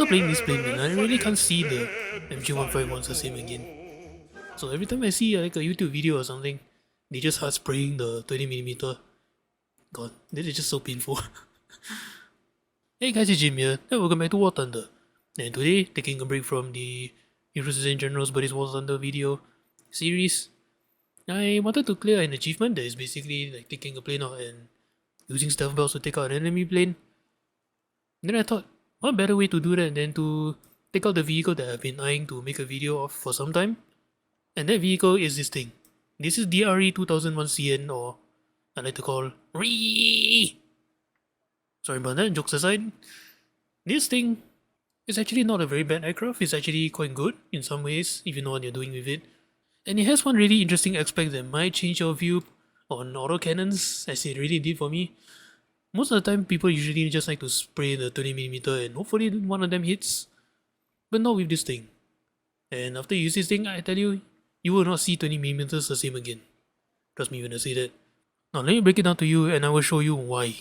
after playing this plane, man, I really can't see the MG151 the same again. So every time I see like a YouTube video or something, they just start spraying the 20mm. God, this is just so painful. Hey guys, it's Jim here, and welcome back to War Thunder. And today, taking a break from the Heroes and Generals but it's War Thunder video series, I wanted to clear an achievement that is basically like taking a plane out and using stealth belts to take out an enemy plane. Then I thought, what better way to do that than to take out the vehicle that I've been eyeing to make a video of for some time? And that vehicle is this thing. This is the Re.2001 CN, or I like to call Re. Sorry about that, jokes aside. This thing is actually not a very bad aircraft, it's actually quite good in some ways if you know what you're doing with it. And it has one really interesting aspect that might change your view on autocannons, as it really did for me. Most of the time, people usually just like to spray the 20mm and hopefully one of them hits. But not with this thing. And after you use this thing, I tell you, you will not see 20mm the same again. Trust me when I say that. Now let me break it down to you and I will show you why.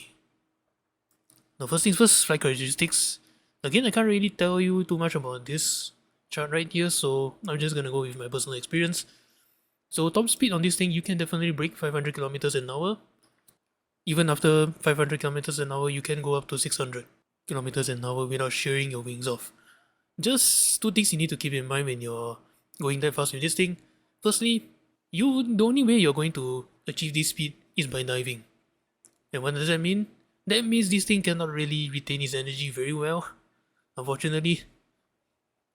Now first things first, flight characteristics. Again, I can't really tell you too much about this chart right here, so I'm just gonna go with my personal experience. So top speed on this thing, you can definitely break 500 kilometers an hour. Even after 500 kilometers an hour, you can go up to 600 kilometers an hour without shearing your wings off. Just two things you need to keep in mind when you're going that fast with this thing. Firstly, the only way you're going to achieve this speed is by diving. And what does that mean? That means this thing cannot really retain its energy very well. Unfortunately,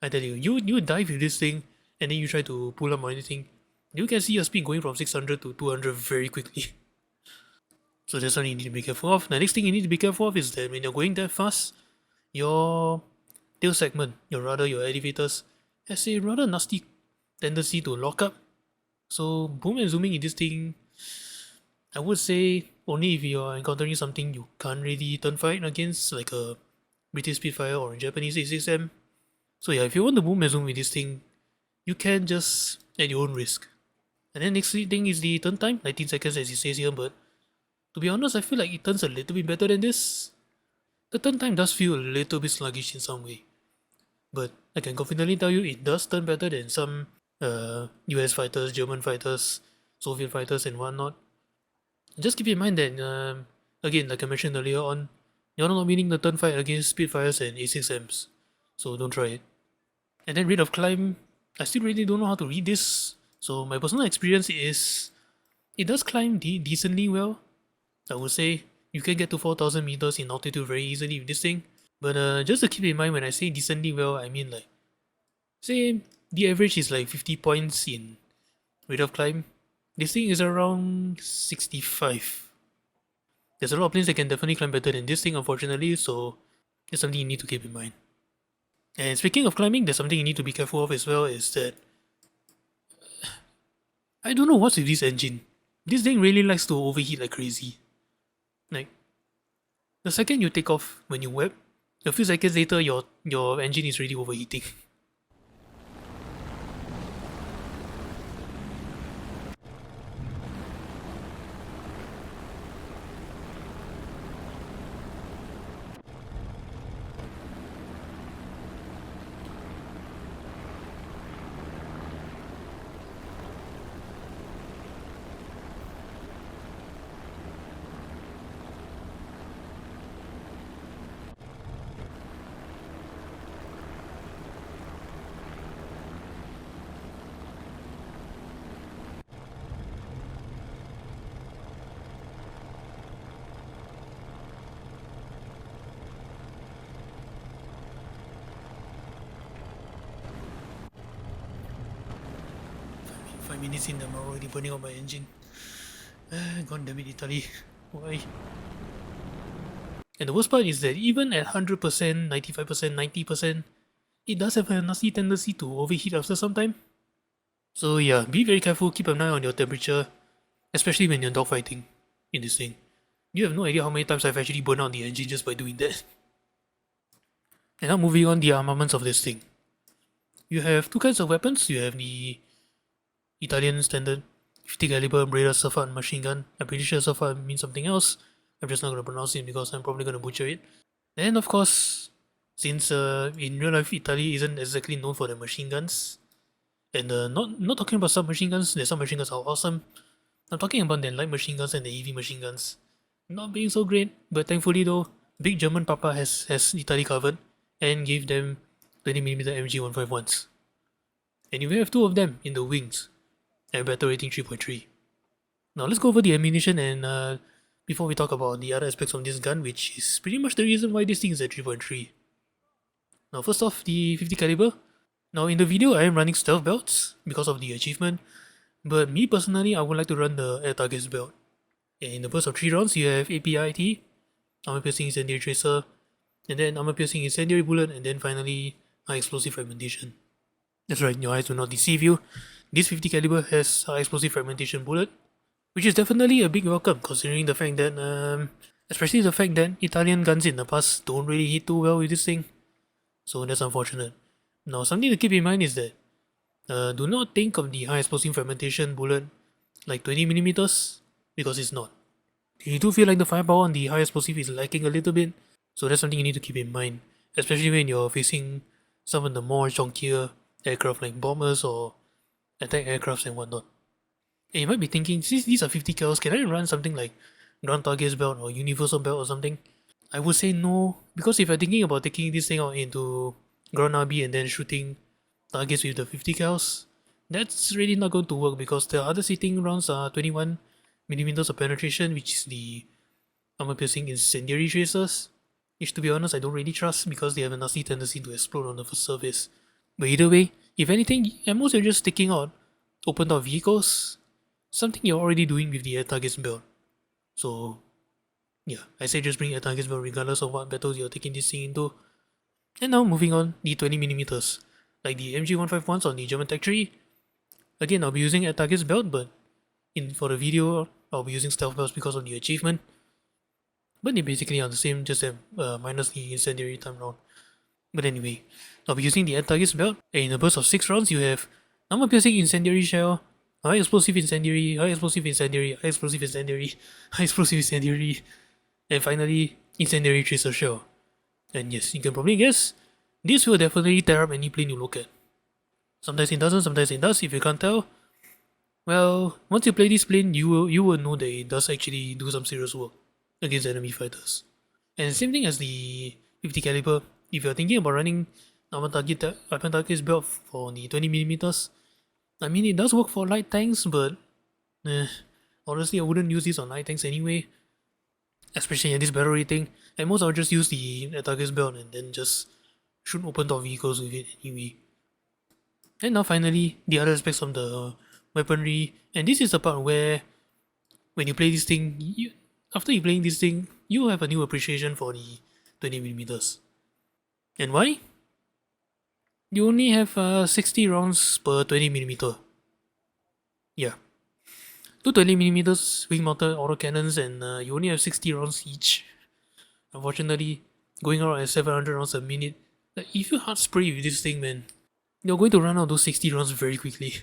I tell you, you dive with this thing and then you try to pull up or anything, you can see your speed going from 600 to 200 very quickly. So that's something you need to be careful of. The next thing you need to be careful of is that when you're going that fast, your tail segment, your elevators, has a rather nasty tendency to lock up. So boom and zooming in this thing, I would say only if you're encountering something you can't really turn fight against, like a British Spitfire or a Japanese A6M. So yeah, if you want to boom and zoom with this thing, you can just at your own risk. And then next thing is the turn time, 19 seconds as it says here, but to be honest, I feel like it turns a little bit better than this. The turn time does feel a little bit sluggish in some way, but I can confidently tell you it does turn better than some US fighters, German fighters, Soviet fighters and whatnot. Just keep in mind that, again, like I mentioned earlier on, you're not winning the turn fight against Spitfires and A6Ms, so don't try it. And then rate of climb, I still really don't know how to read this, so my personal experience is it does climb decently well. I would say you can get to 4,000 meters in altitude very easily with this thing. But just to keep in mind, when I say decently well, I mean like, say the average is like 50 points in rate of climb. This thing is around 65. There's a lot of planes that can definitely climb better than this thing, unfortunately, so it's something you need to keep in mind. And speaking of climbing, there's something you need to be careful of as well, is that I don't know what's with this engine. This thing really likes to overheat like crazy. Like, the second you take off when you web, a few seconds later your engine is really overheating. Five minutes in, I'm already burning out my engine. God damn it, Italy. Why? And the worst part is that even at 100%, 95%, 90%, it does have a nasty tendency to overheat after some time. So yeah, be very careful, keep an eye on your temperature, especially when you're dogfighting in this thing. You have no idea how many times I've actually burned out the engine just by doing that. And now moving on the armaments of this thing. You have two kinds of weapons. You have the Italian standard 50 caliber Breda Safan machine gun. I'm pretty sure Safan means something else. I'm just not going to pronounce it because I'm probably going to butcher it. Then of course, since in real life Italy isn't exactly known for their machine guns. And not talking about submachine guns, their submachine guns are awesome. I'm talking about their light machine guns and the heavy machine guns. Not being so great, but thankfully though, Big German Papa has Italy covered and gave them 20mm MG151s. And you have two of them in the wings at battle rating 3.3. Now let's go over the ammunition and before we talk about the other aspects of this gun, which is pretty much the reason why this thing is at 3.3. Now first off, the 50 caliber. Now in the video I am running stealth belts because of the achievement, but me personally I would like to run the air targets belt. And in the burst of 3 rounds you have APIT, armor piercing incendiary tracer, and then armor piercing incendiary bullet, and then finally high explosive fragmentation. That's right, your eyes do not deceive you. This 50 caliber has high explosive fragmentation bullet, which is definitely a big welcome considering the fact that especially the fact that Italian guns in the past don't really hit too well with this thing. So that's unfortunate. Now something to keep in mind is that do not think of the high explosive fragmentation bullet like 20mm, because it's not. You do feel like the firepower on the high explosive is lacking a little bit, so that's something you need to keep in mind, especially when you're facing some of the more chunkier aircraft like bombers or attack aircrafts and whatnot. And you might be thinking, since these are 50 cals, can I run something like ground targets belt or universal belt or something? I would say no, because if you're thinking about taking this thing out into ground RB and then shooting targets with the 50 cals, that's really not going to work because the other sitting rounds are 21mm of penetration, which is the armor piercing incendiary tracers, which to be honest I don't really trust because they have a nasty tendency to explode on the first surface. But either way, if anything, at most you're just taking out open top vehicles, something you're already doing with the air targets belt. So yeah, I say just bring air targets belt regardless of what battles you're taking this thing into. And now moving on, the 20mm, like the MG151s on the German Tech 3. Again, I'll be using air targets belt, but for the video, I'll be using stealth belts because of the achievement. But they basically are the same, just minus the incendiary time round. But anyway, I'll be using the air targets belt, and in a burst of 6 rounds, you have armor piercing incendiary shell, high explosive incendiary, high explosive incendiary, high explosive incendiary, high explosive incendiary, and finally incendiary tracer shell. And yes, you can probably guess, this will definitely tear up any plane you look at. Sometimes it doesn't, sometimes it does. If you can't tell, well, once you play this plane, you will know that it does actually do some serious work against enemy fighters. And same thing as the 50 caliber. If you're thinking about running weapon targets belt for the 20mm, I mean it does work for light tanks, but honestly I wouldn't use this on light tanks anyway, especially at this battle rating. At most I'll just use the air targets belt and then just shoot open top vehicles with it anyway. And now finally, the other aspects of the weaponry, and this is the part where when you play this thing, after you playing this thing, you have a new appreciation for the 20mm. And why? You only have 60 rounds per 20mm. Yeah. Two 20mm wing mounted autocannons, and you only have 60 rounds each. Unfortunately, going around at 700 rounds a minute, like if you hard spray with this thing, man, you're going to run out those 60 rounds very quickly.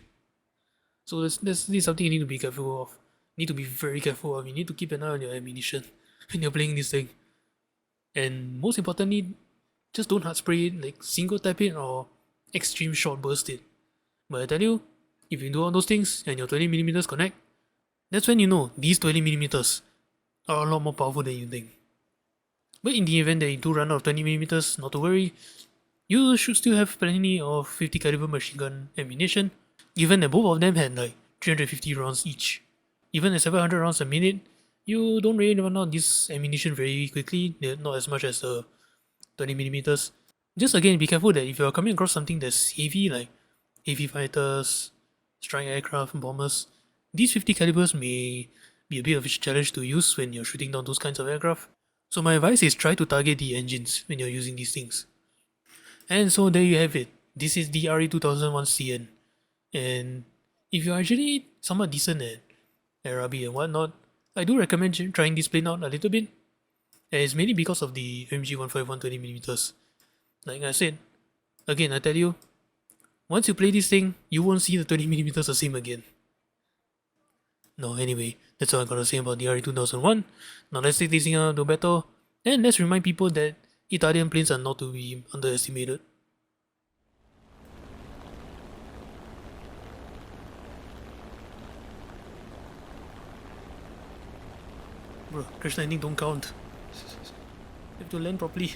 So this is something you need to be careful of. You need to be very careful of. You need to keep an eye on your ammunition when you're playing this thing. And most importantly, just don't hard spray it, like single tap it or extreme short burst it. But I tell you, if you do all those things and your 20mm connect, that's when you know these 20mm are a lot more powerful than you think. But in the event that you do run out of 20mm, not to worry, you should still have plenty of 50 caliber machine gun ammunition, given that both of them had like 350 rounds each. Even at 700 rounds a minute, you don't really run out this ammunition very quickly, not as much as the 20mm. Just again, be careful that if you're coming across something that's heavy, like heavy fighters, strike aircraft, bombers, these 50 calibers may be a bit of a challenge to use when you're shooting down those kinds of aircraft. So my advice is try to target the engines when you're using these things. And so there you have it. This is the Re.2001 CN. And if you're actually somewhat decent at Arabi and whatnot, I do recommend trying this plane out a little bit. And it's mainly because of the MG151 20mm. Like I said, again I tell you, once you play this thing, you won't see the 20mm the same again. No, anyway, that's all I gotta say about the Re.2001. Now let's take this thing out to battle, and let's remind people that Italian planes are not to be underestimated. Bro, crash landing don't count. You have to land properly.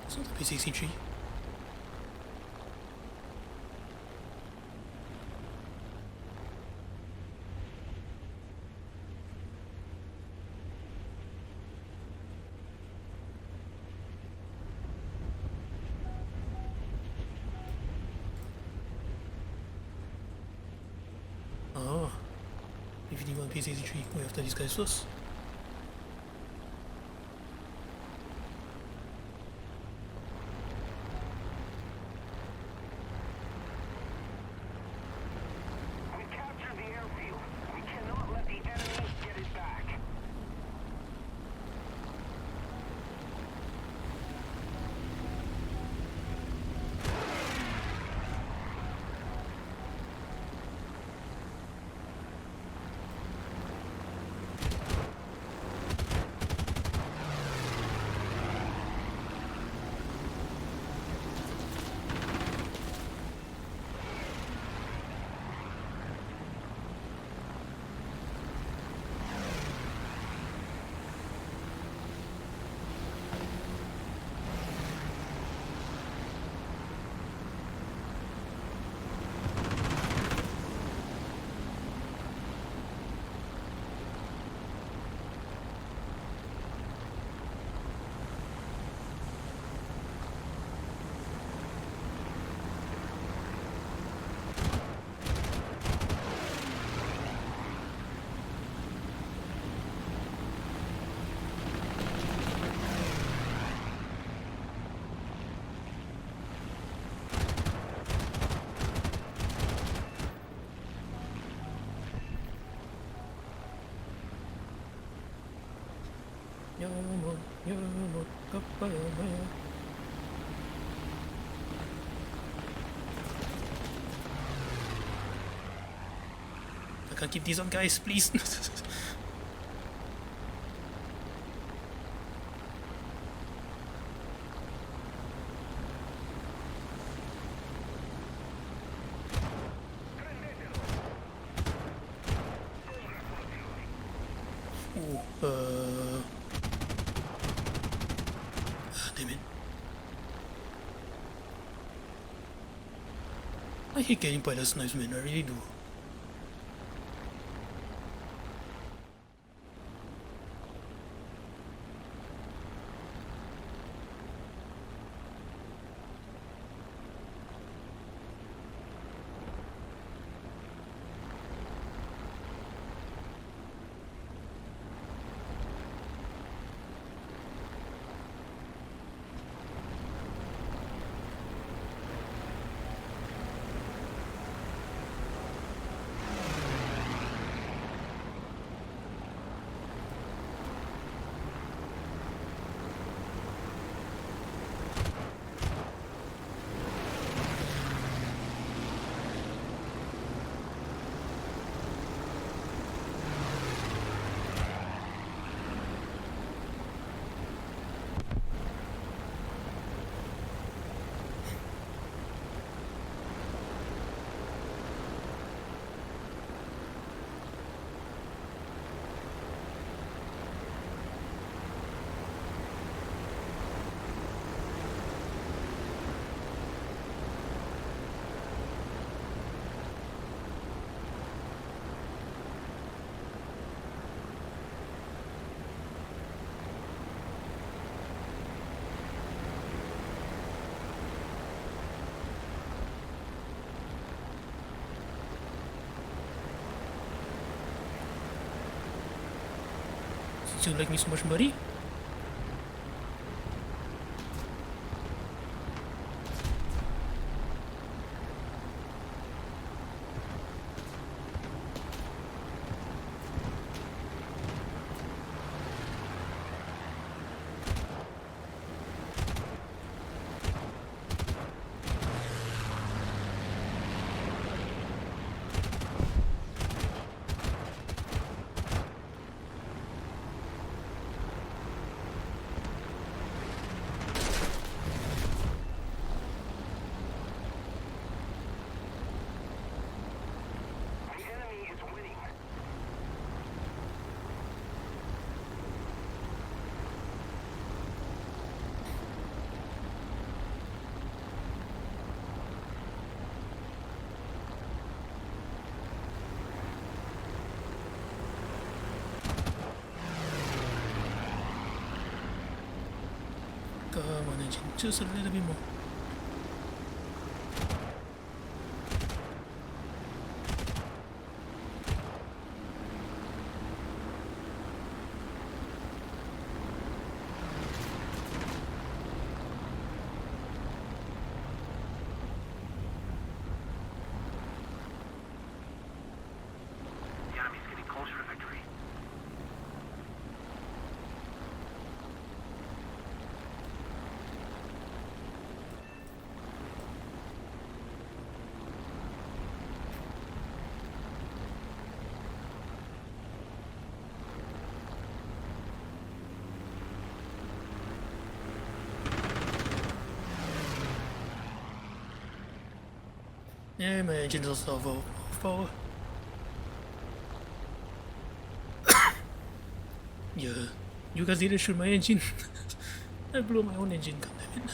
It's not the P63. Oh, P51, P63. Go after these guys first. I can't keep these on, guys, please. Ooh, damn it. I hate getting pilot's knives, man, I really do. You like me so much, buddy? Come on, engine, just a little bit more. Yeah, my engine's also off power. Yeah, you guys didn't shoot my engine. I blew my own engine, goddammit.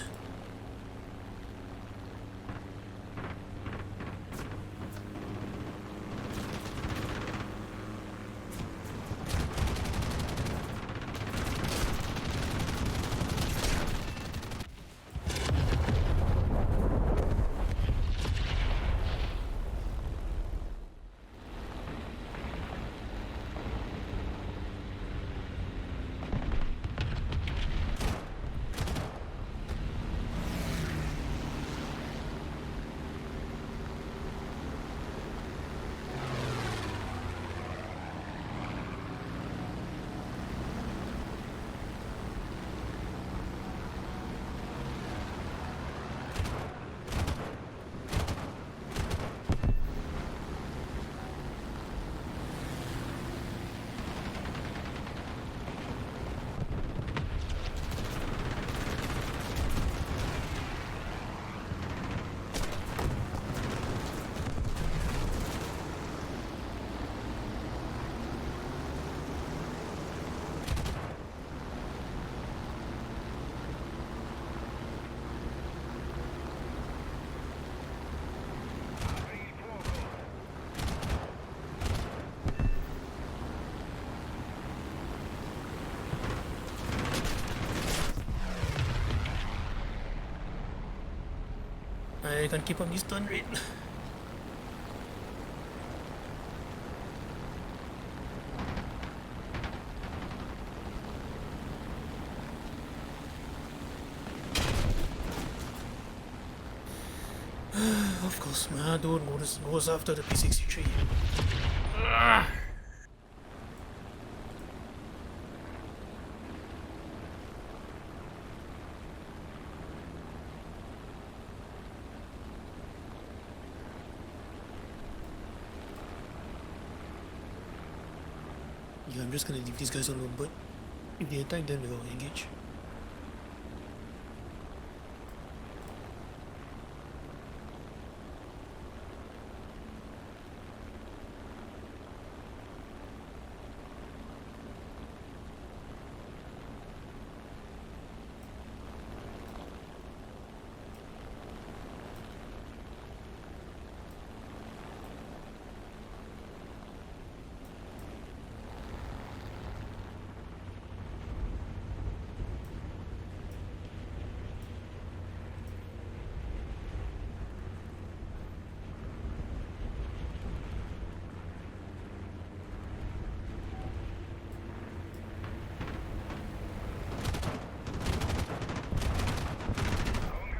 I can keep on this turn rate. Of course, my door goes after the P63. Yeah, I'm just gonna leave these guys alone, but if they attack, then we'll engage.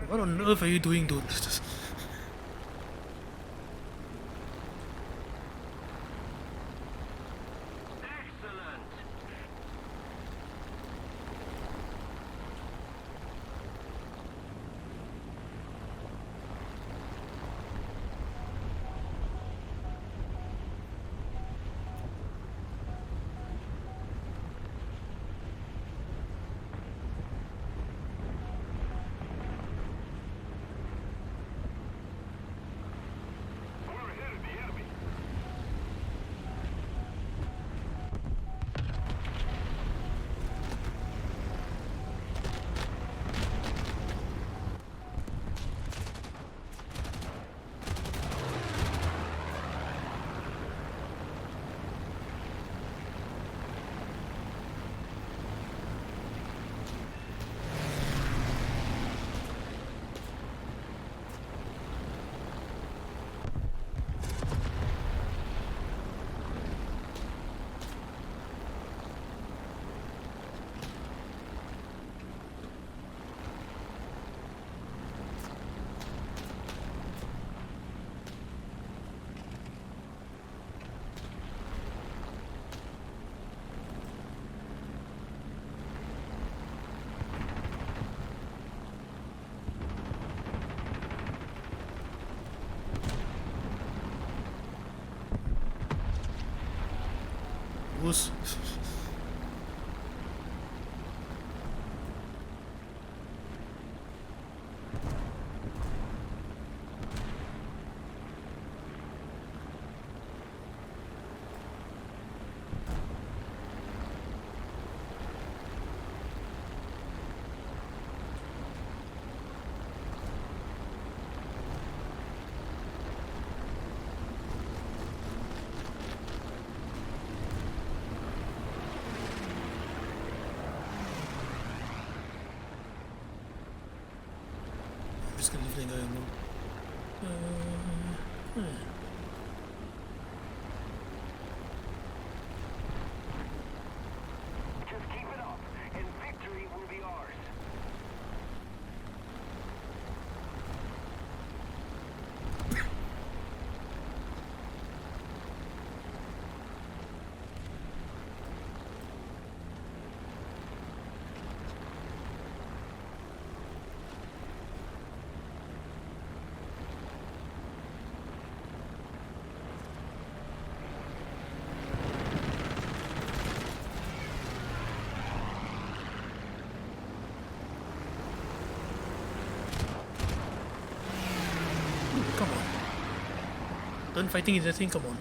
What on earth are you doing, dude? goes. I'm just gonna leave that guy alone. Just keep it up, and victory will be ours. Come on. Done fighting is that thing, come on.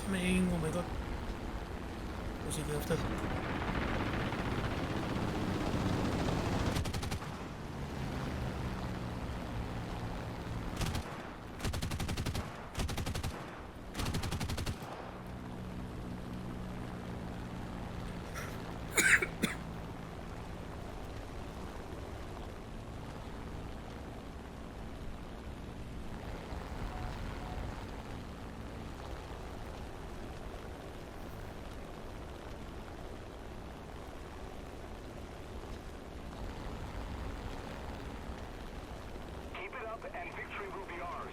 Coming, oh my god. What's he after? Keep it up, and victory will be ours.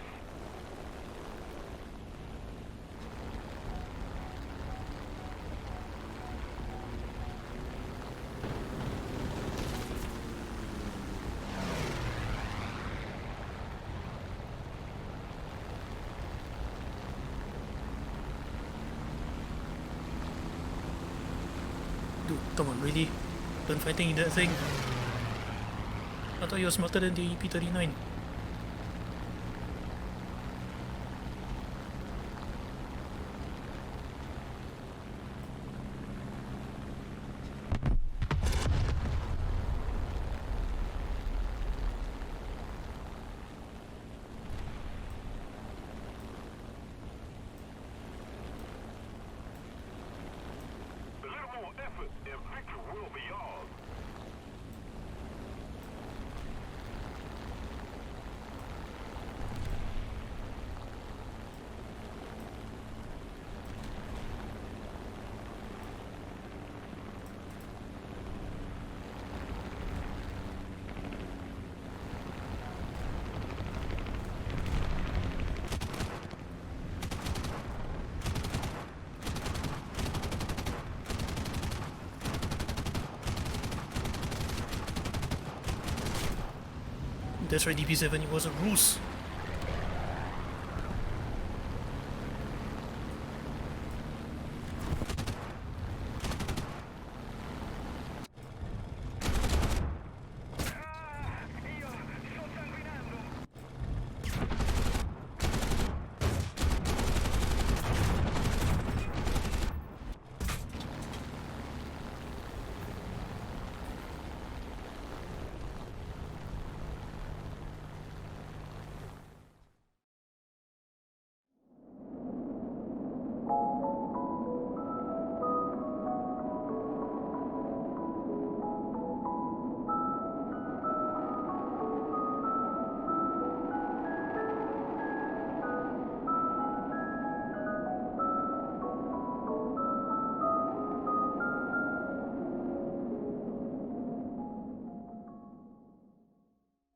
Dude, come on, really? Done fighting in that thing? I thought you were smarter than the P-39. A little more effort, and victory will be ours. That's right, DP7, it was a ruse.